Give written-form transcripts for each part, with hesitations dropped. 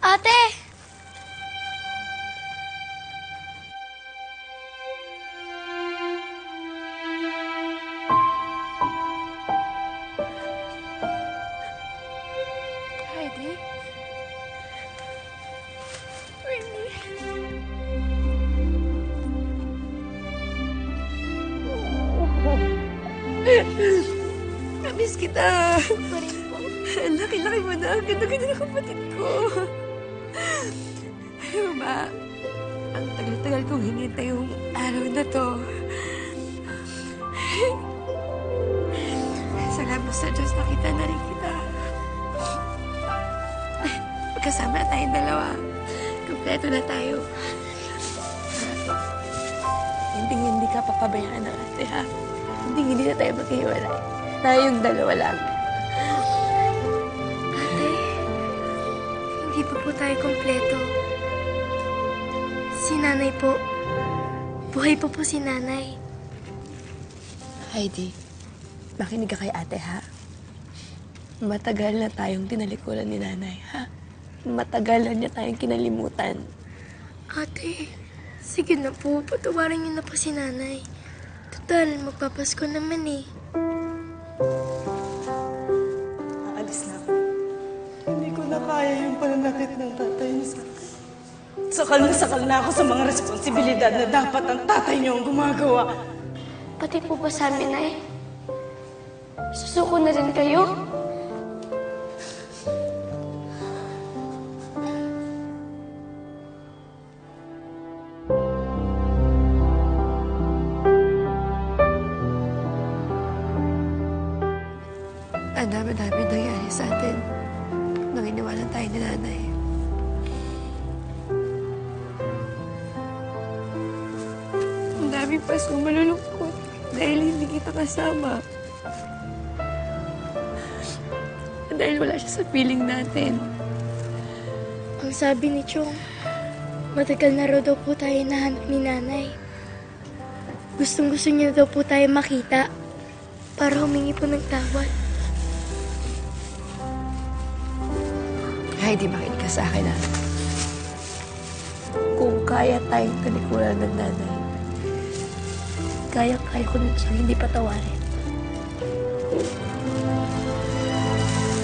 Ate! Heidi? Winnie? Namiss kita. Pa rin po. Laki-laki mo na. Ganda-ganda ng kapatid ko. Ayaw ba? Ang tagal-tagal kong hinintay yung araw na to. Salamat sa Diyos, nakita na rin kita. Magkasama na tayong dalawa. Kompleto na tayo. Hindi ka papabayaan ng ate, ha? Hindi na tayo maghiwalay. Tayong dalawa lang. Ate, hindi pa po tayo kompleto. Si nanay po. Buhay pa po si nanay. Heidi, makinig ka kay ate, ha? Matagal na tayong tinalikuran ni nanay, ha? Matagal na niya tayong kinalimutan. Ate, sige na po. Patawarin niyo na po si nanay. Total, magpapasko naman eh. Aalis na ako. Hindi ko na kaya yung pananakit ng tatay niyo sa akin. Sakal na ako sa mga responsibilidad na dapat ang tatay niyo ang gumagawa. Pati po ba sa amin, Nay? Susuko na rin kayo? Ang dami-dami nangyari sa atin nang iniwanan tayo ni nanay. Ang dami pa malulungkot dahil hindi kita kasama. Dahil wala siya sa piling natin. Ang sabi ni Chong, matagal na raw daw po tayo nahanap ni nanay. Gustong-gusto niya daw po tayo makita para humingi po ng tawad. Heidi, makinig ka sa akin, ha? Kung kaya tayong talikuran ng nanay, kaya ko na siyang hindi patawarin.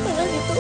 Mga ito.